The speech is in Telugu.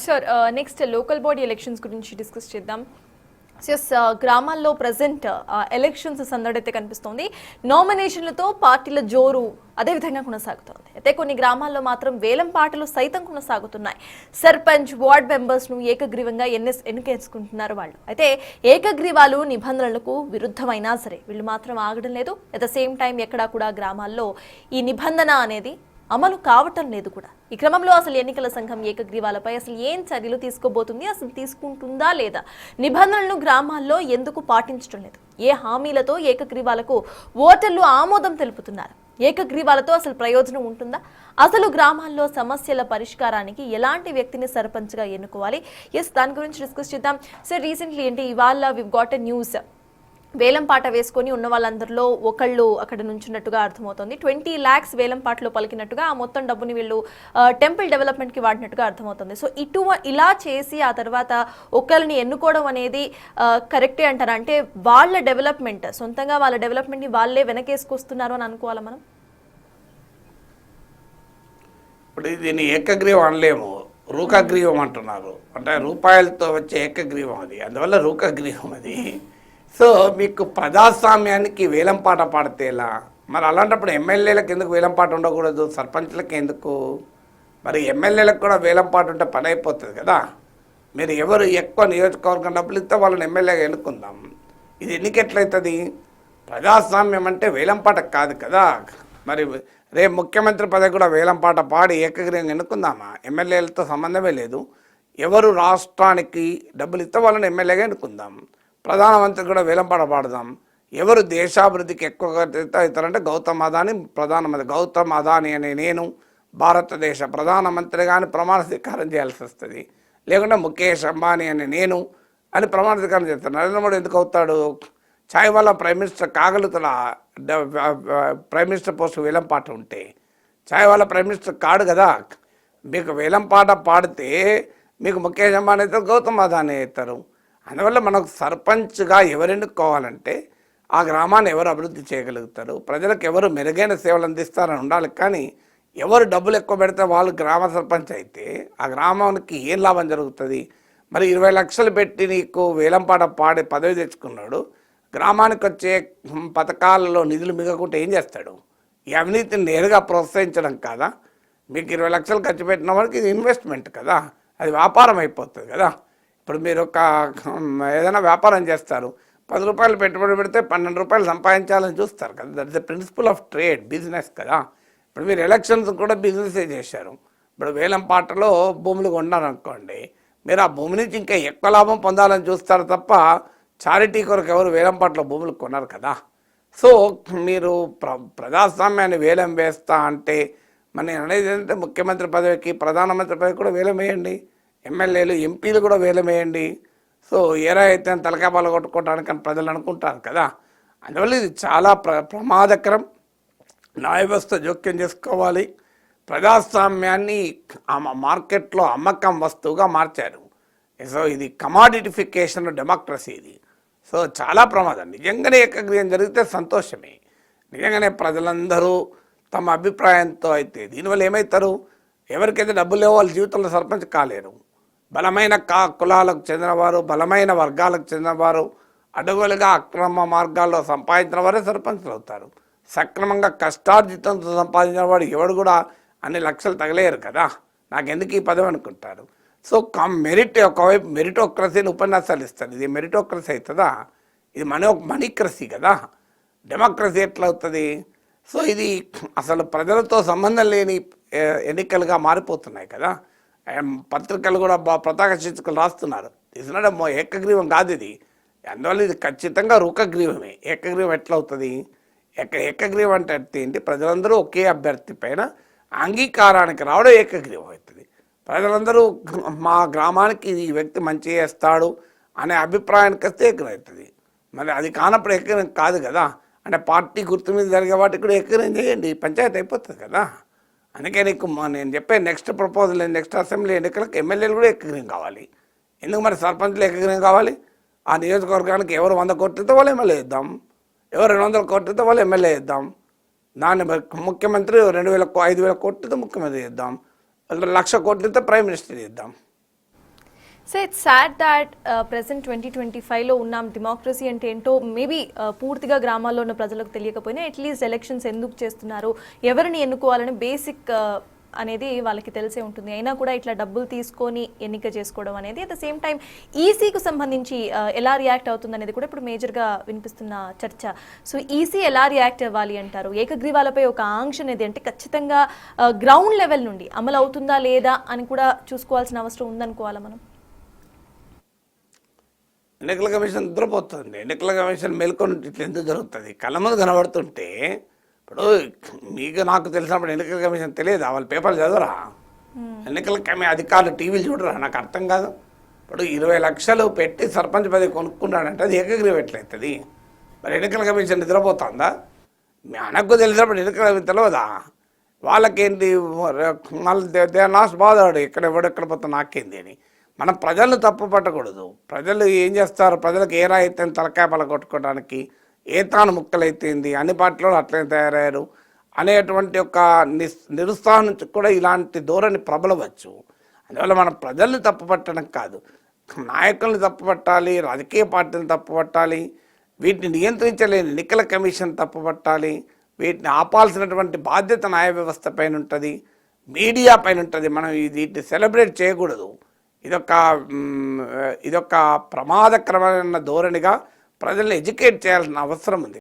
Sir next local body elections గురించి డిస్కస్ చేద్దాం. గ్రామాల్లో ప్రజెంట్ ఎలక్షన్స్ సందడైతే కనిపిస్తోంది. నామినేషన్లతో పార్టీల జోరు అదేవిధంగా కొనసాగుతోంది. అయితే కొన్ని గ్రామాల్లో మాత్రం వేలం పాటలు సైతం కొనసాగుతున్నాయి. సర్పంచ్, వార్డ్ మెంబర్స్ ను ఏకగ్రీవంగా ఎన్నికేసుకుంటున్నారు వాళ్ళు. అయితే ఏకగ్రీవాలు నిబంధనలకు విరుద్ధమైనా సరే వీళ్ళు మాత్రం ఆగడం లేదు. అట్ ద సేమ్ టైం ఎక్కడా కూడా గ్రామాల్లో ఈ నిబంధన అనేది అమలు కావటం లేదు కూడా. ఈ క్రమంలో అసలు ఎన్నికల సంఘం ఏకగ్రీవాలపై అసలు ఏం చర్యలు తీసుకోబోతుంది, అసలు తీసుకుంటుందా లేదా, నిబంధనలను గ్రామాల్లో ఎందుకు పాటించడం లేదు, ఏ హామీలతో ఏకగ్రీవాలకు ఓటర్లు ఆమోదం తెలుపుతున్నారు, ఏకగ్రీవాలతో అసలు ప్రయోజనం ఉంటుందా, అసలు గ్రామాల్లో సమస్యల పరిష్కారానికి ఎలాంటి వ్యక్తిని సర్పంచ్గా ఎన్నుకోవాలి, దాని గురించి డిస్కస్ చేద్దాం. సార్ రీసెంట్లీ ఏంటి ఇవాళ వి గాట్ ఎ న్యూస్, వేలం పాట వేసుకొని ఉన్న వాళ్ళందరిలో ఒకళ్ళు అక్కడ నుంచున్నట్టుగా అర్థమవుతుంది. 20 lakhs వేలం పాటలో పలికినట్టుగా ఆ మొత్తం డబ్బుని వీళ్ళు టెంపుల్ డెవలప్మెంట్కి వాడినట్టుగా అర్థమవుతుంది. సో ఇలా చేసి ఆ తర్వాత ఒకరిని ఎన్నుకోవడం అనేది కరెక్టే అంటారా? అంటే వాళ్ళ డెవలప్మెంట్, సొంతంగా వాళ్ళ డెవలప్మెంట్ని వాళ్ళే వెనకేసుకొస్తున్నారు అని అనుకోవాలా మనం? ఇప్పుడు దీన్ని ఏకగ్రీవం అనలేము, రూకగ్రీవం అంటున్నారు. అంటే రూపాయలతో వచ్చే ఏకగ్రీవం అది, అందువల్ల రూకగ్రీవం అది. సో మీకు ప్రజాస్వామ్యానికి వేలంపాట పాడితే ఎలా? మరి అలాంటప్పుడు ఎమ్మెల్యేలకు ఎందుకు వేలంపాట ఉండకూడదు, సర్పంచ్లకు ఎందుకు? మరి ఎమ్మెల్యేలకు కూడా వేలంపాట ఉంటే పని అయిపోతుంది కదా. మీరు ఎవరు ఎక్కువ నియోజకవర్గం డబ్బులు ఇస్తే వాళ్ళని ఎమ్మెల్యేగా ఎన్నుకుందాం. ఇది ఎన్నికెట్లయితుంది? ప్రజాస్వామ్యం అంటే వేలంపాట కాదు కదా. మరి రేపు ముఖ్యమంత్రి పదవి కూడా వేలంపాట పాడి ఏకగ్రీవంగా ఎన్నుకుందామా? ఎమ్మెల్యేలతో సంబంధమే లేదు. ఎవరు రాష్ట్రానికి డబ్బులు ఇస్తే వాళ్ళని ఎమ్మెల్యేగా ఎన్నుకుందాం. ప్రధానమంత్రి కూడా వేలంపాట పాడదాం. ఎవరు దేశాభివృద్ధికి ఎక్కువగా అవుతారంటే గౌతమ్ అదాని ప్రధానమంత్రి. గౌతమ్ అదాని అనే నేను భారతదేశ ప్రధానమంత్రి కానీ ప్రమాణ స్వీకారం చేయాల్సి వస్తుంది. లేకుంటే ముఖేష్ అంబానీ అనే నేను అని ప్రమాణ స్వీకారం చేస్తాను. నరేంద్ర మోడీ ఎందుకు అవుతాడు? చాయ్ వల్ల ప్రైమ్ మినిస్టర్ కాగలుగుతాడా? ప్రైమ్ మినిస్టర్ పోస్ట్ వేలంపాట ఉంటే చాయ్ వల్ల ప్రైమ్ మినిస్టర్ కాడు కదా. మీకు వేలంపాట పాడితే మీకు ముఖేష్ అంబానీ అవుతారు, గౌతమ్ అదాని అవుతారు. అందువల్ల మనకు సర్పంచ్గా ఎవరు ఎన్నుకోవాలంటే ఆ గ్రామాన్ని ఎవరు అభివృద్ధి చేయగలుగుతారు, ప్రజలకు ఎవరు మెరుగైన సేవలు అందిస్తారని ఉండాలి. కానీ ఎవరు డబ్బులు ఎక్కువ పెడితే వాళ్ళు గ్రామ సర్పంచ్ అయితే ఆ గ్రామానికి ఏం లాభం జరుగుతుంది? మరి 20 లక్షలు పెట్టి నీకు వేలంపాట పాడి పదవి తెచ్చుకున్నాడు, గ్రామానికి వచ్చే పథకాలలో నిధులు మిగకుంటే ఏం చేస్తాడు? ఈ అవినీతిని నేరుగా ప్రోత్సహించడం కాదా? మీకు 20 లక్షలు ఖర్చు పెట్టిన వాడికి ఇది ఇన్వెస్ట్మెంట్ కదా, అది వ్యాపారం అయిపోతుంది కదా. ఇప్పుడు మీరు ఏదైనా వ్యాపారం చేస్తారు, 10 రూపాయలు పెట్టుబడి పెడితే 12 రూపాయలు సంపాదించాలని చూస్తారు కదా. That is the principle of trade, business కదా. ఇప్పుడు మీరు ఎలక్షన్స్ కూడా బిజినెసే చేశారు. ఇప్పుడు వేలం పాటలో భూములు కొన్నారనుకోండి, మీరు ఆ భూమి నుంచి ఇంకా ఎక్కువ లాభం పొందాలని చూస్తారు తప్ప చారిటీ కొరకు ఎవరు వేలం పాటలో భూములు కొన్నారు కదా. సో మీరు ప్రజాస్వామ్యాన్ని వేలం వేస్తా అంటే మరి నేను అనేది ఏంటంటే ముఖ్యమంత్రి పదవికి ప్రధానమంత్రి పదవికి కూడా వేలం వేయండి, ఎమ్మెల్యేలు ఎంపీలు కూడా వేలం వేయండి. సో ఏరా అయితే తలకాయ పాలు కొట్టుకోవడానికి అని ప్రజలు అనుకుంటారు కదా. అందువల్ల ఇది చాలా ప్రమాదకరం. న్యాయ వ్యవస్థ జోక్యం చేసుకోవాలి. ప్రజాస్వామ్యాన్ని మార్కెట్లో అమ్మకం వస్తువుగా మార్చారు. సో ఇది కమాడిటిఫికేషన్ డెమోక్రసీ ఇది. సో చాలా ప్రమాదం. నిజంగానే ఏకగ్రీవం జరిగితే సంతోషమే. నిజంగానే ప్రజలందరూ తమ అభిప్రాయంతో అయితే దీనివల్ల ఏమవుతారు? ఎవరికైతే డబ్బులు లేవో వాళ్ళ జీవితంలో సర్పంచ్ కాలేరు. బలమైన కులాలకు చెందినవారు, బలమైన వర్గాలకు చెందినవారు, అడుగులుగా అక్రమ మార్గాల్లో సంపాదించిన వారే సర్పంచ్లు అవుతారు. సక్రమంగా కష్టార్జితంతో సంపాదించిన వాడు ఎవడు కూడా అన్ని లక్షలు తగలేరు కదా. నాకెందుకు ఈ పదవి అనుకుంటారు. సో మెరిట్, ఒకవైపు మెరిటోక్రసీని ఉపన్యాసాలు ఇస్తారు. ఇది మెరిటోక్రసీ అవుతుందా? ఇది మనీక్రసీ కదా. డెమోక్రసీ ఎట్లా అవుతుంది? సో ఇది అసలు ప్రజలతో సంబంధం లేని ఎన్నికలుగా మారిపోతున్నాయి కదా. పత్రికలు కూడా పతాక శీర్షికలు రాస్తున్నారు. తీసుకున్నాడు ఏకగ్రీవం కాదు ఇది. అందువల్ల ఇది ఖచ్చితంగా రూకగ్రీవమే. ఏకగ్రీవం ఎట్లా అవుతుంది? ఏకగ్రీవం అంటే ఏంటి? ప్రజలందరూ ఒకే అభ్యర్థి పైన అంగీకారానికి రావడం ఏకగ్రీవం అవుతుంది. ప్రజలందరూ మా గ్రామానికి ఈ వ్యక్తి మంచి చేస్తాడు అనే అభిప్రాయానికి వస్తే ఏకగ్రీవం అవుతుంది. మరి అది కానప్పుడు ఏకగ్రీవం కాదు కదా. అంటే పార్టీ గుర్తు మీద జరిగే వాటికి కూడా ఏకగ్రీవం చేయండి, పంచాయతీ అయిపోతుంది కదా. అందుకే నీకు నేను చెప్పే నెక్స్ట్ ప్రపోజల్, నెక్స్ట్ అసెంబ్లీ ఎన్నికలకు ఎమ్మెల్యేలు కూడా ఏకగ్రీవం కావాలి. ఎందుకు మరి సర్పంచ్లు ఏకగ్రీవం కావాలి? ఆ నియోజకవర్గానికి ఎవరు 100 కోట్లతో వాళ్ళు ఎమ్మెల్యే ఇద్దాం, ఎవరు 200 కోట్లతో వాళ్ళు ఎమ్మెల్యే ఇద్దాం. దాన్ని ముఖ్యమంత్రి 2,000 5,000 కోట్లతో ముఖ్యమంత్రి ఇద్దాం, 1,00,000 కోట్లతో ప్రైమ్ మినిస్టర్ ఇద్దాం. So it's sad that present 2025లో ఉన్నాం. డెమోక్రసీ అంటే ఏంటో మేబీ పూర్తిగా గ్రామాల్లో ఉన్న ప్రజలకు తెలియకపోయినా అట్లీస్ట్ ఎలక్షన్స్ ఎందుకు చేస్తున్నారు, ఎవరిని ఎన్నుకోవాలని బేసిక్ అనేది వాళ్ళకి తెలిసే ఉంటుంది. అయినా కూడా ఇట్లా డబ్బులు తీసుకొని ఎన్నిక చేసుకోవడం అనేది అట్ ద సేమ్ టైం ఈసీకి సంబంధించి ఎలా రియాక్ట్ అవుతుంది అనేది కూడా ఇప్పుడు మేజర్గా వినిపిస్తున్న చర్చ. సో ఈసీ ఎలా రియాక్ట్ అవ్వాలి అంటారు? ఏకగ్రీవాలపై ఒక ఆంక్ష అనేది అంటే ఖచ్చితంగా గ్రౌండ్ లెవెల్ నుండి అమలు అవుతుందా లేదా అని కూడా చూసుకోవాల్సిన అవసరం ఉందనుకోవాలా మనం? ఎన్నికల కమిషన్ నిద్రపోతుంది. ఎన్నికల కమిషన్ మేల్కొని ఇట్లా ఎందుకు జరుగుతుంది? కళ్ళ ముందు కనబడుతుంటే ఇప్పుడు మీకు నాకు తెలిసినప్పుడు ఎన్నికల కమిషన్ తెలియదా? వాళ్ళు పేపర్లు చదవరా? ఎన్నికల అధికారులు టీవీలు చూడరా? నాకు అర్థం కాదు. ఇప్పుడు 20 లక్షలు పెట్టి సర్పంచ్ పదవి కొనుక్కున్నాడంటే అది ఏకగ్రీవం ఎట్లయితుంది? మరి ఎన్నికల కమిషన్ నిద్రపోతుందా? మనకు తెలిసినప్పుడు ఎన్నికల కమిషన్ తెలియదా? వాళ్ళకేంటి మళ్ళీ దే లాస్ట్ బాధాడు ఎక్కడ ఎవడెక్కడ పోతా నాకేంది అని. మనం ప్రజలను తప్పు పట్టకూడదు. ప్రజలు ఏం చేస్తారు? ప్రజలకు ఏ రాయితే తలకాయ పల కొట్టుకోవడానికి ఏ తాను ముక్కలైతేంది, అన్ని పార్టీలో అట్లనే తయారయ్యారు అనేటువంటి ఒక నిరుత్సాహం నుంచి కూడా ఇలాంటి ధోరణి ప్రబలవచ్చు. అందువల్ల మనం ప్రజల్ని తప్పు పట్టడం కాదు, నాయకుల్ని తప్పు పట్టాలి, రాజకీయ పార్టీలను తప్పు పట్టాలి, వీటిని నియంత్రించలేని ఎన్నికల కమిషన్ తప్పు పట్టాలి, వీటిని ఆపాల్సినటువంటి బాధ్యత న్యాయ వ్యవస్థ పైన ఉంటుంది, మీడియా పైన ఉంటుంది. మనం వీటిని సెలబ్రేట్ చేయకూడదు. ఇదొక ప్రమాదకరమైన ధోరణిగా ప్రజల్ని ఎడ్యుకేట్ చేయాల్సిన అవసరం ఉంది.